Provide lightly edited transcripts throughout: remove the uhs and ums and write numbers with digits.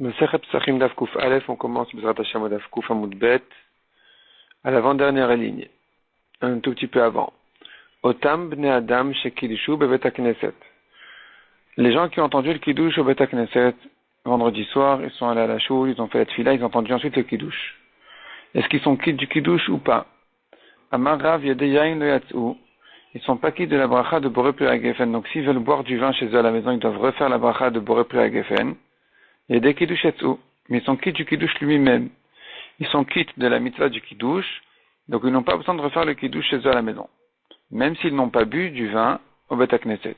Masechet Psachim Daf Kuf Aleph, on commence Bezrat Hashem Daf Kuf Amud Bet, à l'avant-dernière ligne, un tout petit peu avant. Otam Bnei Adam Shekidushu Bebet HaKnesset. Les gens qui ont entendu le Kiddush au Bet HaKnesset, vendredi soir, ils sont allés à la choule, ils ont fait la tefila, ils ont entendu ensuite le Kiddush. Est-ce qu'ils sont quittes du Kiddush ou pas? Amar Rav Yadeyain Lo Yatzou. Ils sont pas quittes de la bracha de Boré Pri HaGefen. Donc s'ils veulent boire du vin chez eux à la maison, ils doivent refaire la bracha de Boré Pri HaGefen. Il y a des Kiddush Yatzou, mais ils sont quittes du Kiddush lui-même. Ils sont quittes de la mitzvah du Kiddush, donc ils n'ont pas besoin de refaire le Kiddush chez eux à la maison. Même s'ils n'ont pas bu du vin au Bet HaKnesset.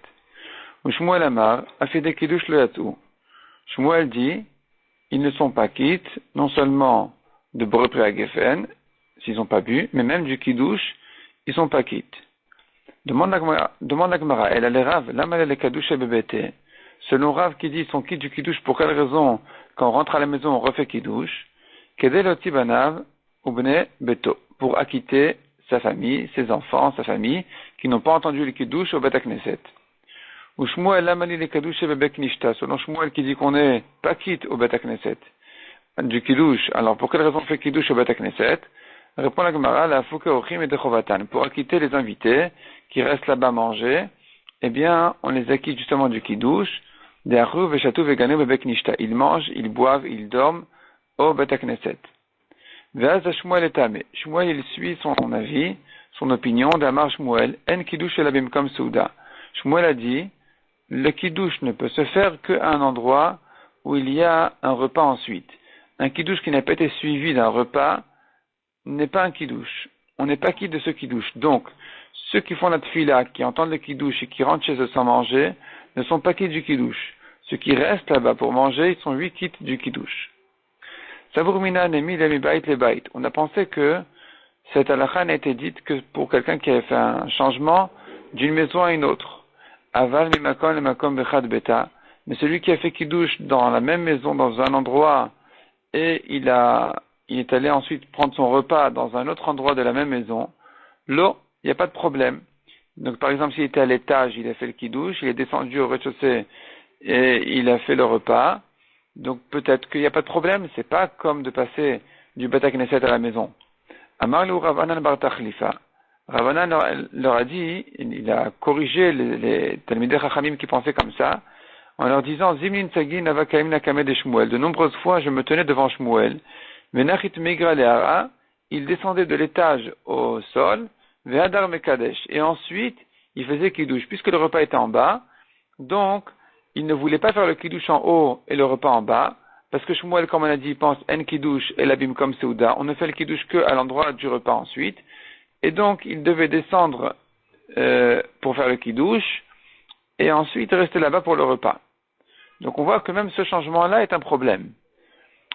Shmuel Amar a fait des Kiddush Lo Yatzou. Shmuel dit, ils ne sont pas quittes, non seulement de Boré Pri HaGefen, s'ils n'ont pas bu, mais même du Kiddush, ils sont pas quittes. Demande la Gemara, elle a les Rav, l'Amal el Kiddush Bebete. Selon Rav qui dit, ils sont quittes du Kiddush, pour quelle raison, quand on rentre à la maison, on refait Kiddush? Kedel oti banav ubne beto. Pour acquitter sa famille, ses enfants, sa famille, qui n'ont pas entendu le Kiddush au Bet HaKnesset. Ou Shmuel l'Amali le Kiddush bebek nishta. Selon Shmuel qui dit qu'on n'est pas quitte au Bet HaKnesset du Kiddush. Alors, pour quelle raison on fait Kiddush au Bet HaKnesset? Répond la Gemara, la Fouke Ochim et Dechovatan. Pour acquitter les invités qui restent là-bas manger, eh bien, on les acquitte justement du Kiddush. Ils mangent, ils boivent, ils dorment au Bet HaKnesset. Shmuel il suit son avis, son opinion d'Amar Shmuel, en Kiddush elabim comme Souda. Shmuel a dit, le Kiddush ne peut se faire qu'à un endroit où il y a un repas ensuite. Un Kiddush qui n'a pas été suivi d'un repas n'est pas un Kiddush. On n'est pas quitte de ce Kiddush. Donc, ceux qui font la tefila, qui entendent le Kiddush et qui rentrent chez eux sans manger, ne sont pas quittes du Kiddush. Ceux qui restent là-bas pour manger, ils sont 8 quittes du Kiddush. Savourmina nemi lemi bait le bait. On a pensé que cette halakha n'a été dite que pour quelqu'un qui avait fait un changement d'une maison à une autre. Aval mimakom le makom bechad beta. Mais celui qui a fait Kiddush dans la même maison, dans un endroit, et il est allé ensuite prendre son repas dans un autre endroit de la même maison, là, il n'y a pas de problème. Donc, par exemple, s'il était à l'étage, il a fait le Kiddush, il est descendu au rez-de-chaussée et il a fait le repas. Donc, peut-être qu'il n'y a pas de problème. C'est pas comme de passer du Bet HaKnesset à la maison. Amar lu Ravanan bar Tachlifa. Ravanan leur a dit, il a corrigé les Talmidei Chachamim qui pensaient comme ça, en leur disant, Zimnin Tsagin Avakaim Nakame de Shmuel. De nombreuses fois, je me tenais devant Shmuel. Menachit Migra Leara, il descendait de l'étage au sol, Vehadar Mekadesh. Et ensuite, il faisait Kiddush. Puisque le repas était en bas, donc, il ne voulait pas faire le Kiddush en haut et le repas en bas, parce que Shmuel, comme on a dit, il pense En Kiddush et l'abim comme Seuda. On ne fait le Kiddush que à l'endroit du repas ensuite. Et donc, il devait descendre pour faire le Kiddush, et ensuite rester là-bas pour le repas. Donc, on voit que même ce changement-là est un problème.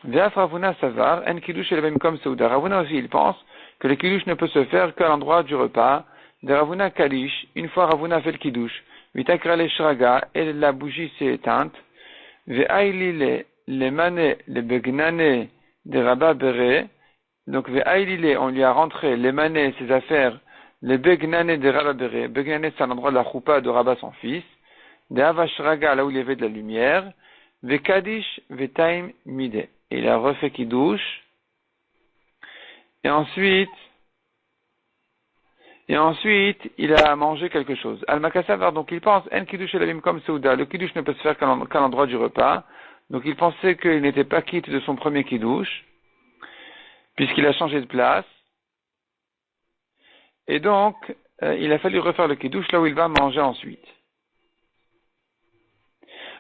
Ve'af Ravuna Savar, En Kiddush et l'abim comme Seuda. Ravuna aussi, il pense que le Kiddush ne peut se faire qu'à l'endroit du repas. De Ravuna Kalish, une fois Ravuna fait le Kiddush, Vitakra le Shraga, et la bougie s'est éteinte. Ve'ailile, les mané, les begnane de Rabba Bere. Donc, Ve'ailile, on lui a rentré les mané, ses affaires, les begnane de Rabba Bere. Begnane, c'est un endroit de la choupa de Rabba, son fils. De Hava Shraga, là où il y avait de la lumière. Ve'kadish, ve'taim mide. Et il a refait Kiddush. Et ensuite, il a mangé quelque chose. Al-Makassavar, donc il pense, En Kiddush Elavim comme Seuda, le Kiddush ne peut se faire qu'à l'endroit du repas. Donc il pensait qu'il n'était pas quitte de son premier Kiddush, puisqu'il a changé de place. Et donc, il a fallu refaire le Kiddush là où il va manger ensuite.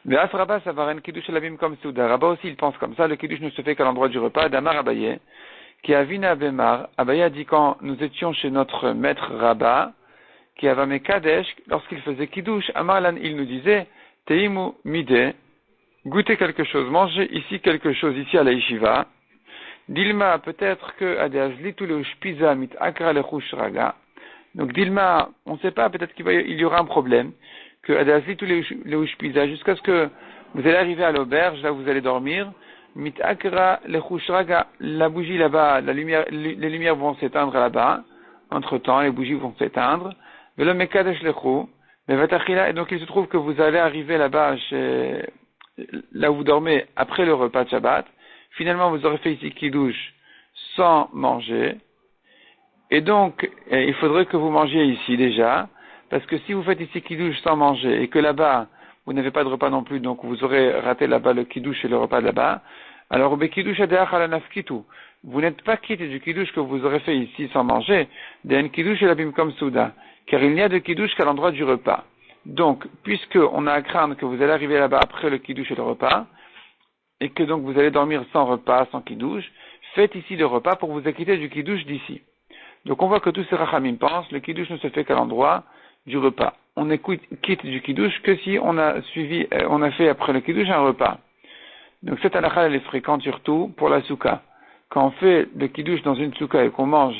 Mais Asraba Savar, En Kiddush Elavim comme Seuda. Rabba aussi, il pense comme ça, le Kiddush ne se fait qu'à l'endroit du repas. Damar Abaye, qui a Vina Bemar, Abaye a dit quand nous étions chez notre maître Rabba, qui avait Mekadesh, lorsqu'il faisait Kiddush, Amarlan, il nous disait, Teimu Mide, goûtez quelque chose, mangez ici quelque chose, ici à la Yeshiva. Dilma, peut-être que Adeazli tout le Shpiza mit Akra le Raga. Donc Dilma, on ne sait pas, peut-être qu'il y aura un problème, que Adeazli tout le Shpiza, jusqu'à ce que vous allez arriver à l'auberge, là où vous allez dormir, mit Akra le Raga, la bougie là-bas, les lumières vont s'éteindre là-bas, entre temps, les bougies vont s'éteindre. Et donc il se trouve que vous allez arriver là-bas chez là où vous dormez après le repas de Shabbat, finalement vous aurez fait ici Kiddush sans manger, et donc il faudrait que vous mangiez ici déjà, parce que si vous faites ici Kiddush sans manger, et que là-bas vous n'avez pas de repas non plus, donc vous aurez raté là-bas le Kiddush et le repas de là-bas, alors au Kiddush Adeach ala Nafkitu, vous n'êtes pas quitte du Kiddush que vous aurez fait ici sans manger, d'un Kiddush et la Bimkom Souda, car il n'y a de Kiddush qu'à l'endroit du repas. Donc, puisque on a à craindre que vous allez arriver là-bas après le Kiddush et le repas, et que donc vous allez dormir sans repas, sans Kiddush, faites ici le repas pour vous acquitter du Kiddush d'ici. Donc on voit que tous ces Rachamim pensent, le Kiddush ne se fait qu'à l'endroit du repas. On est quitte du Kiddush que si on a fait après le Kiddush un repas. Donc cette halakha elle est fréquente surtout pour la souka. Quand on fait le Kiddush dans une souka et qu'on mange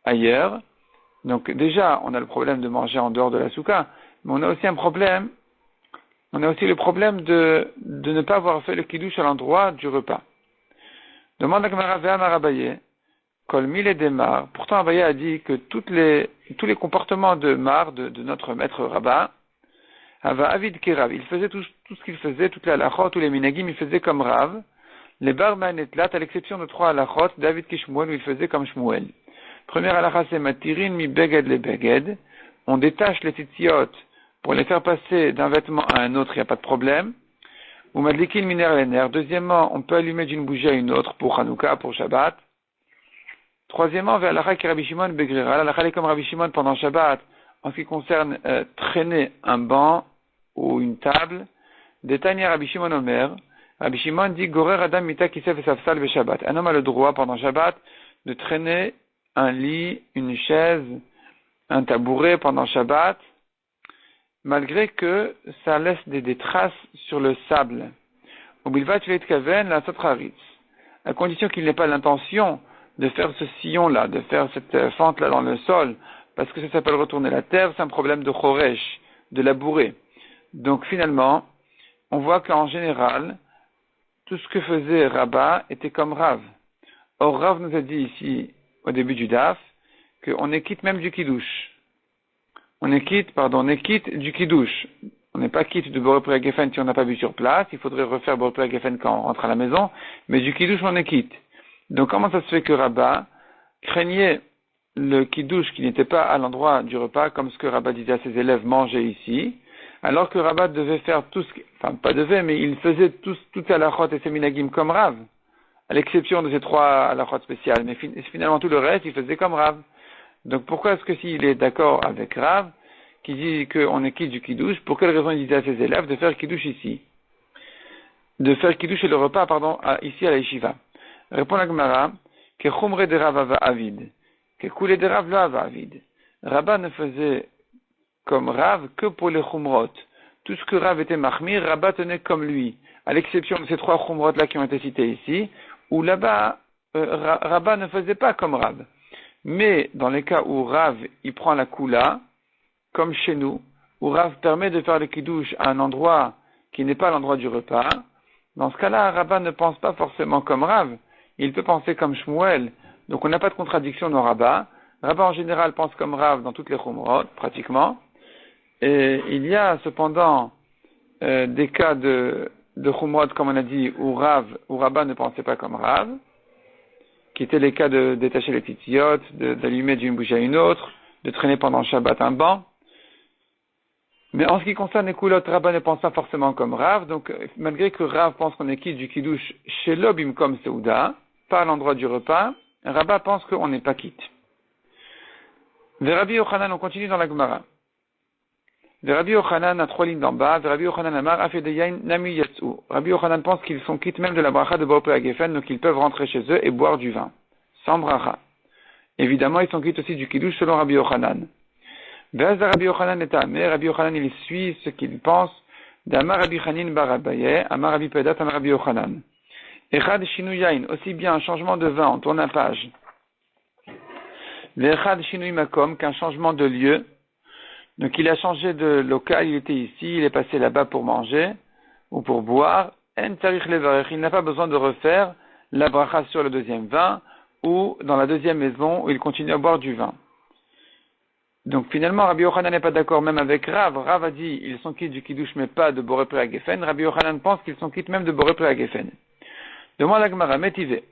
ailleurs, donc déjà on a le problème de manger en dehors de la souka, mais on a aussi le problème de ne pas avoir fait le Kiddush à l'endroit du repas. Demande à Gemara Ve'amar Abaye, Kol Mile Demar. Pourtant Abaye a dit que tous les comportements de Mar, de notre maître Rabbah, Ava Avid Kerav, il faisait tout ce qu'il faisait, toutes les halachot, tous les minagim, il faisait comme Rav. Les barman et tlat, à l'exception de 3 halachot, David Kishmuel, où il faisait comme Shmuel. Première halacha, c'est Matirin mi beged le beged. On détache les titziot pour les faire passer d'un vêtement à un autre, il n'y a pas de problème. Ou madlikin miner lener. Deuxièmement, on peut allumer d'une bougie à une autre pour Hanouka, pour Shabbat. Troisièmement, vers l'halakha qui Rabbi Shimon begrira. L'halakha est comme Rabbi Shimon pendant Shabbat, en ce qui concerne traîner un banc ou une table. Détaillé Rabbi Shimon Omer. Rabbi Shimon dit Gorer Adam Mita Kisef et Safsal ve Shabbat. Un homme a le droit pendant Shabbat de traîner un lit, une chaise, un tabouret pendant Shabbat, malgré que ça laisse des traces sur le sable. Au bilvat kaven la sotraritz. À condition qu'il n'ait pas l'intention de faire ce sillon-là, de faire cette fente-là dans le sol, parce que ça s'appelle retourner la terre, c'est un problème de choresh, de labourer. Donc finalement, on voit qu'en général, tout ce que faisait Rabbah était comme Rav. Or, Rav nous a dit ici, au début du Daf, qu'on est quitte même du Kiddush. On est quitte du Kiddush. On n'est pas quitte de Boré Geffen si on n'a pas bu sur place. Il faudrait refaire Boré Geffen quand on rentre à la maison. Mais du Kiddush, on est quitte. Donc, comment ça se fait que Rabbah craignait le Kiddush qui n'était pas à l'endroit du repas, comme ce que Rabbah disait à ses élèves, manger ici, alors que Rabbah devait faire tout ce pas devait, mais il faisait tout à la chot et ses minagim comme Rav, à l'exception de ces 3 à la chot spéciales. Mais finalement, tout le reste, il faisait comme Rav. Donc, pourquoi est-ce que s'il est d'accord avec Rav, qui dit qu'on est quitte du Kiddush, pour quelle raison il disait à ses élèves de faire Kiddush ici? De faire Kiddush et le repas, ici à la Yeshiva. Répond la Gemara, que Chumre de Rav ava avid, que Koule de Rav lo ava avid. Rabbah ne faisait comme Rav que pour les Chumrot. Tout ce que Rav était Mahmir, Rabbah tenait comme lui, à l'exception de ces 3 Chumrot là qui ont été cités ici, où là-bas, Rabbah ne faisait pas comme Rav. Mais dans les cas où Rav, il prend la Kula, comme chez nous, où Rav permet de faire le Kiddush à un endroit qui n'est pas l'endroit du repas, dans ce cas-là, Rabbah ne pense pas forcément comme Rav, il peut penser comme Shmuel. Donc on n'a pas de contradiction dans Rabbah. Rabbah en général pense comme Rav dans toutes les Chumrot, pratiquement. Et il y a cependant des cas de Chumrot, comme on a dit, où Rabbah ne pensait pas comme Rav, qui étaient les cas de détacher les titziot, d'allumer d'une bougie à une autre, de traîner pendant Shabbat un banc. Mais en ce qui concerne les coulottes, Rabbah ne pense pas forcément comme Rav, donc malgré que Rav pense qu'on est quitte du Kiddush chez l'Obim comme Seuda, pas à l'endroit du repas, Rabbah pense qu'on n'est pas quitte. Vers Rabbi Yochanan, on continue dans la Gemara. Vers Rabbi Yochanan, à 3 lignes d'en bas, vers Rabbi Yochanan Amar, Afedeyain Nami Yatsu. Rabbi Yochanan pense qu'ils sont quittes même de la bracha de Boré Geffen, donc ils peuvent rentrer chez eux et boire du vin, sans bracha. Évidemment, ils sont quittes aussi du Kiddush selon Rabbi Yochanan. Vers Rabbi Yochanan est amé, Rabbi Yochanan il suit ce qu'il pense d'Amar Rabbi Chanin bar Abaye, Amar Rabbi Pedat, Amar Rabbi Yochanan. Echad Shinu Yain, aussi bien un changement de vin, on tourne la page. Echad Shinu Makom, qu'un changement de lieu. Donc il a changé de local, il était ici, il est passé là-bas pour manger ou pour boire. En tarich levarech, il n'a pas besoin de refaire la bracha sur le deuxième vin ou dans la deuxième maison où il continue à boire du vin. Donc finalement, Rabbi Yochanan n'est pas d'accord même avec Rav. Rav a dit, ils sont quittes du Kiddush, mais pas de Boré Pri Hagefen. Rabbi Yochanan pense qu'ils sont quittes même de Boré Pri Hagefen. Demande la Gemara, Metive.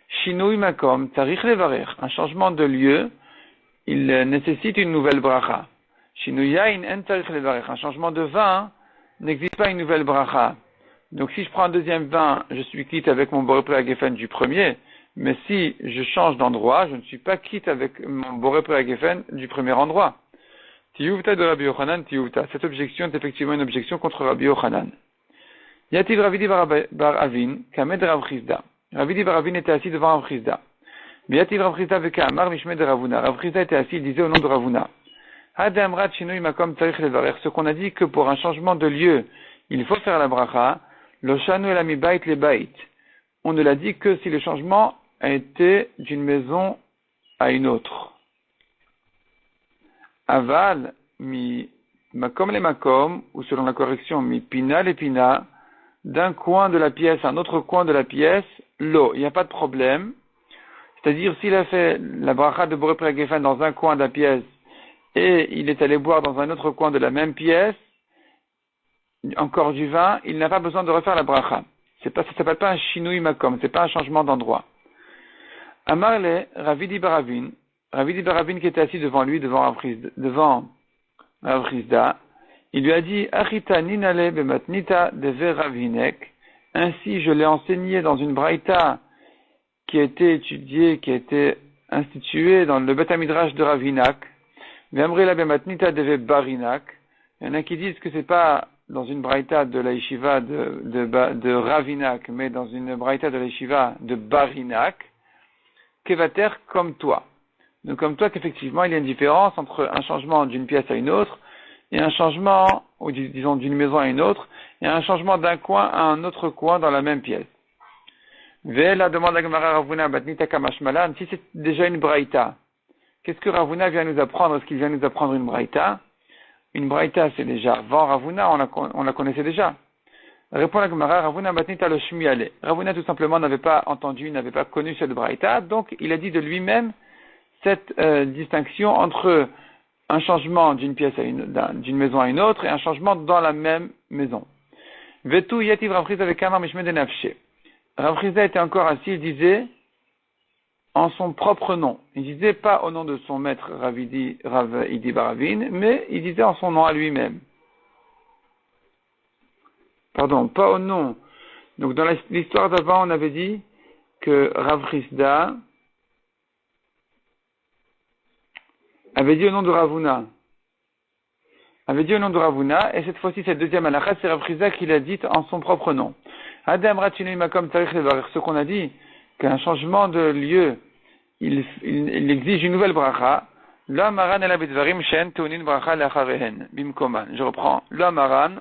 Shinui Makom, Tarich Levarer. Un changement de lieu, il nécessite une nouvelle bracha. Shinui Yain en Tarich Levarer. Un changement de vin n'existe pas une nouvelle bracha. Donc si je prends un deuxième vin, je suis quitte avec mon Boré Pri Hagefen du premier. Mais si je change d'endroit, je ne suis pas quitte avec mon Boré Pri Hagefen du premier endroit. Tiyuvta de Rabbi Yochanan, Tiyuvta. Cette objection est effectivement une objection contre Rabbi Yochanan. Yativ Ravidi bar Avin, Kamed Rav Chizda. Ravidi bar Avin était assis devant Rav Chizda. Mais Yativ Rav Chizda veka Amar Mishmed de Ravuna. Rav Chizda était assis, il disait au nom de Ravuna. Hadamrat Shinui Makom Tarich Levarer. Ce qu'on a dit que pour un changement de lieu, il faut faire la bracha. Lo Shanu Elami Bait le Bait. On ne l'a dit que si le changement a été d'une maison à une autre. Aval, mi makom le makom, ou selon la correction, mi pina le pina, d'un coin de la pièce à un autre coin de la pièce, l'eau, il n'y a pas de problème. C'est-à-dire, s'il a fait la bracha de Boré Pri Hagefen dans un coin de la pièce, et il est allé boire dans un autre coin de la même pièce, encore du vin, il n'a pas besoin de refaire la bracha. Ça s'appelle pas un shinui makom, c'est pas un changement d'endroit. Amarle, Ravidi Baravin qui était assis devant lui, devant Rav Chizda, il lui a dit, Achita ninale bematnita deve Ravhinek. Ainsi, je l'ai enseigné dans une braïta qui a été étudiée, qui a été instituée dans le Bet HaMidrash de Ravinak. Ve'amrila bematnita deve Barinak. Il y en a qui disent que c'est pas dans une braïta de la yeshiva de Ravinak, mais dans une braïta de la yeshiva de Barinak. Kevater comme toi. Donc comme toi qu'effectivement il y a une différence entre un changement d'une pièce à une autre et un changement, ou disons d'une maison à une autre, et un changement d'un coin à un autre coin dans la même pièce. Ve'ela demande la Gemara Ravuna Batnita Kamashmalan, si c'est déjà une braïta, qu'est-ce que Ravuna vient nous apprendre? Est-ce qu'il vient nous apprendre une braïta? Une braïta c'est déjà avant Ravuna, on la connaissait déjà. Répond la Gemara, Ravuna Batnita le Shmiale. Ravuna tout simplement n'avait pas entendu, n'avait pas connu cette braïta, donc il a dit de lui-même cette distinction entre un changement d'une pièce d'une maison à une autre et un changement dans la même maison. Vetu yativ Rav Chizda avec Amar Mishmed Nafshe. Rav Chizda était encore assis, il disait en son propre nom. Il disait pas au nom de son maître Rav Idi Baravin, mais il disait en son nom à lui-même. Pardon, pas au nom. Donc dans l'histoire d'avant, on avait dit que Rav Chizda avait dit au nom de Ravuna. Et cette fois-ci, cette deuxième halakha, c'est Rav Chizda qui l'a dit en son propre nom. Adam Ratchinui Makom Tarich Levarer. Ce qu'on a dit, qu'un changement de lieu, il exige une nouvelle bracha. L'amaran ela bidvarim shen tounin bracha leacharehen bimkoman. Je reprends. L'amaran,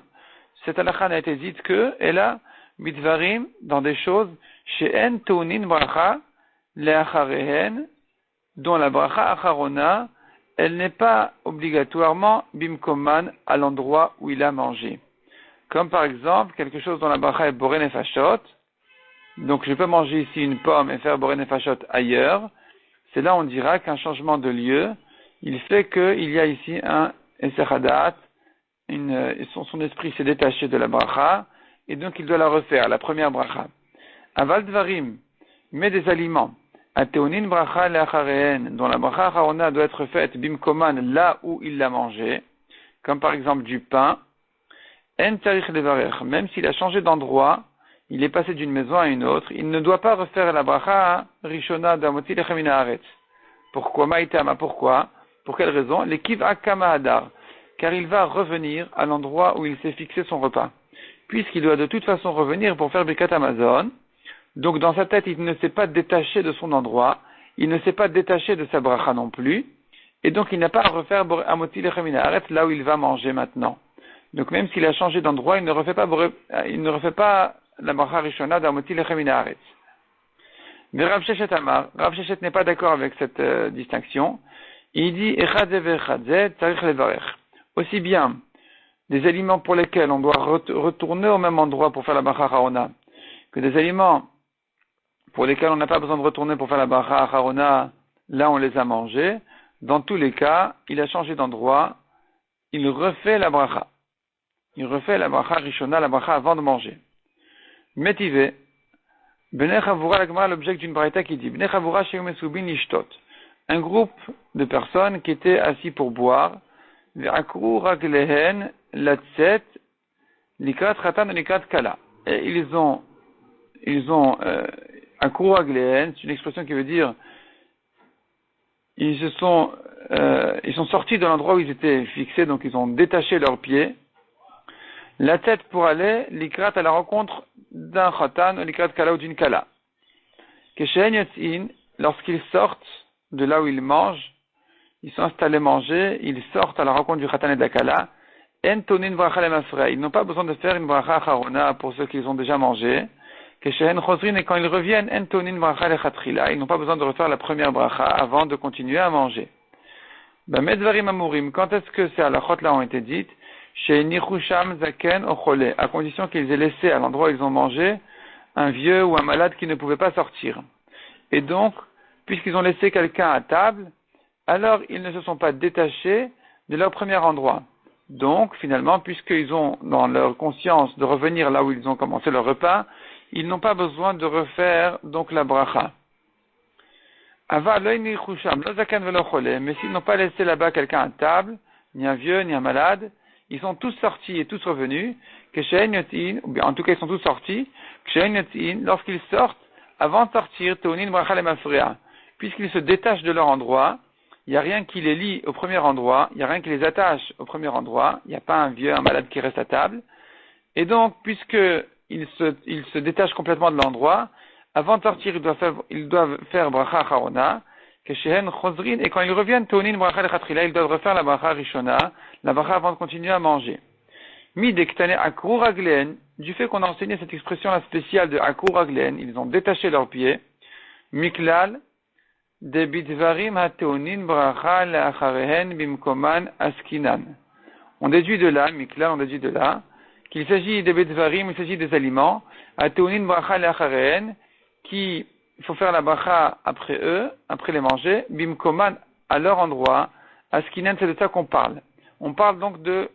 cette halakha n'a été dite que, elle a bidvarim dans des choses, shen tounin bracha leacharehen, dont la bracha acharona, elle n'est pas obligatoirement bimkoman à l'endroit où il a mangé. Comme par exemple, quelque chose dont la bracha est boré nefashot. Donc je peux manger ici une pomme et faire boré nefashot ailleurs. C'est là on dira qu'un changement de lieu, il fait qu'il y a ici un esechadat, son esprit s'est détaché de la bracha, et donc il doit la refaire, la première bracha. Aval dvarim, mais des aliments. Ateunin bracha leacharehen, dont la bracha acharona doit être faite bimkoman là où il l'a mangé, comme par exemple du pain, en tarich levarer, même s'il a changé d'endroit, il est passé d'une maison à une autre, il ne doit pas refaire la bracha rishona d'amoti lechem min haaretz. Pourquoi maïtama? Pourquoi? Pour quelle raison? L'équiv akama hadar, car il va revenir à l'endroit où il s'est fixé son repas, puisqu'il doit de toute façon revenir pour faire Birkat Hamazon. Donc dans sa tête, il ne s'est pas détaché de son endroit, il ne s'est pas détaché de sa bracha non plus, et donc il n'a pas à refaire Amoti Lechem min haaretz là où il va manger maintenant. Donc même s'il a changé d'endroit, il ne refait pas la bracha rishona d'Amoti Lechem min haaretz. Mais Rav Sheshet Amar, Rav Sheshet n'est pas d'accord avec cette distinction. Il dit Echadze ve'echadze tzarich levarech. Aussi bien des aliments pour lesquels on doit retourner au même endroit pour faire la bracha harona, que des aliments pour lesquels on n'a pas besoin de retourner pour faire la bracha harona, là on les a mangés. dans tous les cas, il a changé d'endroit, il refait la bracha. Il refait la bracha rishona, la bracha avant de manger. Métivé, Bnei Chavura, la Gemara, l'objet d'une braïta qui dit, Bnei Chavura sheyou mesubin lishtot. Un groupe de personnes qui étaient assis pour boire, ve'akru raglehen latzet, likrat chatan et likrat kala. Et ils ont akru raglehen, c'est une expression qui veut dire, ils sont sortis de l'endroit où ils étaient fixés, donc ils ont détaché leurs pieds, la tête pour aller, l'ikrat à la rencontre d'un khatan, l'ikrat kala ou d'une kala. Keshen yatzin, lorsqu'ils sortent de là où ils mangent, ils sont installés manger, ils sortent à la rencontre du khatan et de la kala, en tonin bracha lemafrei. Ils n'ont pas besoin de faire une bracha charona pour ceux qui ont déjà mangé. Keshen chosrin, et quand ils reviennent, en tonin bracha lechatrila. Ils n'ont pas besoin de refaire la première bracha avant de continuer à manger. Medvarim amurim, quand est-ce que ces halachot là ont été dites? Chez Nichusham Zaken Ochole, à condition qu'ils aient laissé à l'endroit où ils ont mangé un vieux ou un malade qui ne pouvait pas sortir. Et donc, puisqu'ils ont laissé quelqu'un à table, alors ils ne se sont pas détachés de leur premier endroit. Donc, finalement, puisqu'ils ont dans leur conscience de revenir là où ils ont commencé leur repas, ils n'ont pas besoin de refaire donc la bracha. Ava loy Nichusham lo Zaken velo Ochole, mais s'ils n'ont pas laissé là-bas quelqu'un à table, ni un vieux, ni un malade, ils sont tous sortis et tous revenus, ou bien en tout cas ils sont tous sortis, lorsqu'ils sortent, avant de sortir, puisqu'ils se détachent de leur endroit, il n'y a rien qui les lie au premier endroit, il n'y a rien qui les attache au premier endroit, il n'y a pas un vieux, un malade qui reste à table, et donc puisqu'ils se détachent complètement de l'endroit, avant de sortir, ils doivent faire bracha charona, et quand ils reviennent, ils doivent refaire la bracha rishona, la bracha avant de continuer à manger. Du fait qu'on a enseigné cette expression-là spéciale de akru raglen, ils ont détaché leurs pieds. Miklal, de bitvarim hateonin bracha leacharehen bimkoman askinan. On déduit de là, miklal, on déduit de là, qu'il s'agit des bitvarim, il s'agit des aliments, hateonin bracha leacharehen, qui il faut faire la bracha après eux, après les manger, bimkoman, à leur endroit, askinan, c'est de ça qu'on parle. On parle donc des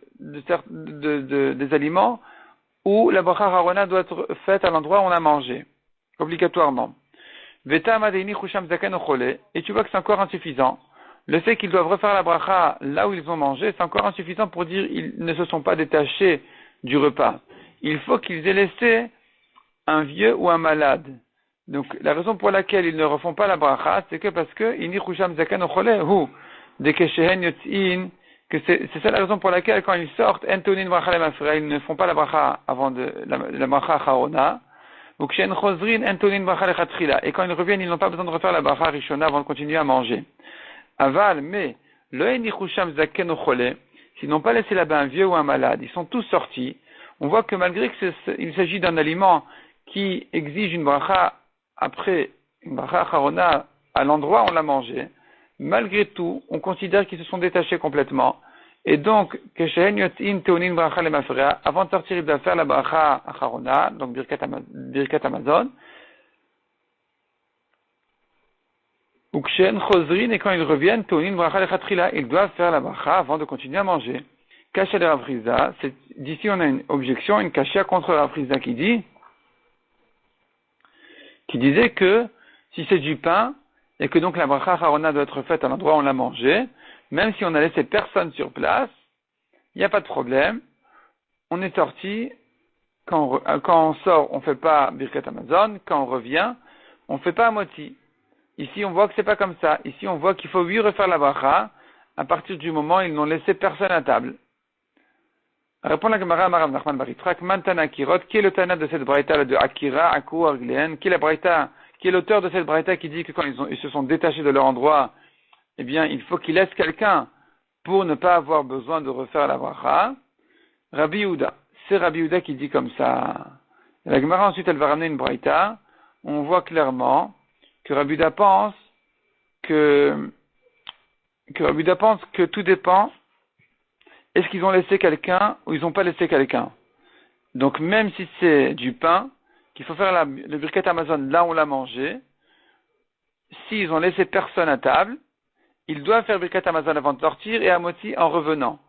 aliments où la bracha harona doit être faite à l'endroit où on a mangé, obligatoirement. Veta madeini chusham zaken ochole, et tu vois que c'est encore insuffisant. Le fait qu'ils doivent refaire la bracha là où ils ont mangé, c'est encore insuffisant pour dire qu'ils ne se sont pas détachés du repas. Il faut qu'ils aient laissé un vieux ou un malade. Donc, la raison pour laquelle ils ne refont pas la bracha, c'est que parce que, ini chusham zaken ochole, hu, de keshehen yotzin, que c'est ça la raison pour laquelle, quand ils sortent, entonin bracha lemafrei, ils ne font pas la bracha avant la bracha charona, ou kshen chosrin, entonin bracha lechatrila, et quand ils reviennent, ils n'ont pas besoin de refaire la bracha rishona avant de continuer à manger. Aval, mais, lo eni chusham zaken ochole, s'ils n'ont pas laissé là-bas un vieux ou un malade, ils sont tous sortis, on voit que malgré qu'il s'agit d'un aliment qui exige une bracha après une bracha charona à l'endroit où on l'a mangé, malgré tout, on considère qu'ils se sont détachés complètement. Et donc, avant de sortir, il doit faire la bracha acharona, donc birkat Amazon. Ou et quand ils reviennent, ils doivent faire la bracha avant de continuer à manger. Kasha de Rav Chizda, d'ici on a une objection, une kasha contre Rav Chizda qui disait que si c'est du pain, et que donc la bracha harona doit être faite à l'endroit où on l'a mangé, même si on a laissé personne sur place, il n'y a pas de problème. On est sorti, quand on sort, on ne fait pas birkat Amazon, quand on revient, on ne fait pas amoti. Ici, on voit que c'est pas comme ça. Ici, on voit qu'il faut lui refaire la bracha à partir du moment où ils n'ont laissé personne à table. Répond la Gemara Marav Nachman Baritrak, Mantana Kirot, qui est le Tana de cette braïta de Akira, Aku Arglen, qui est la braïta, qui est l'auteur de cette braïta qui dit que quand ils se sont détachés de leur endroit, eh bien, il faut qu'ils laissent quelqu'un pour ne pas avoir besoin de refaire la bracha. Rabbi Yehuda. C'est Rabbi Yehuda qui dit comme ça. Et la Gemara ensuite, elle va ramener une braïta. On voit clairement que Rabbi Yehuda pense que tout dépend. Est-ce qu'ils ont laissé quelqu'un ou ils n'ont pas laissé quelqu'un? Donc, même si c'est du pain, qu'il faut faire le birkat Amazon là où on l'a mangé, s'ils ont laissé personne à table, ils doivent faire Birkat Hamazon avant de sortir et Hamotzi en revenant.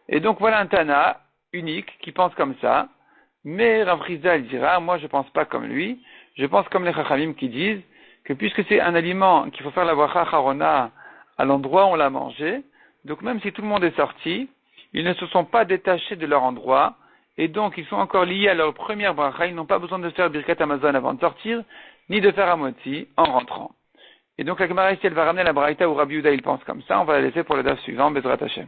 Et donc voilà un Tana unique qui pense comme ça, mais Rav Rizda il dira, moi je pense pas comme lui, je pense comme les Chachamim qui disent que puisque c'est un aliment qu'il faut faire la bracha Harona à l'endroit où on l'a mangé, donc même si tout le monde est sorti, ils ne se sont pas détachés de leur endroit, et donc ils sont encore liés à leur première bracha, ils n'ont pas besoin de faire Birkat Hamazon avant de sortir, ni de faire Hamotzi en rentrant. Et donc la Gemara ici elle va ramener la braïta où Rabbi Yehuda il pense comme ça, on va la laisser pour le daf suivant, Bezrat Hashem.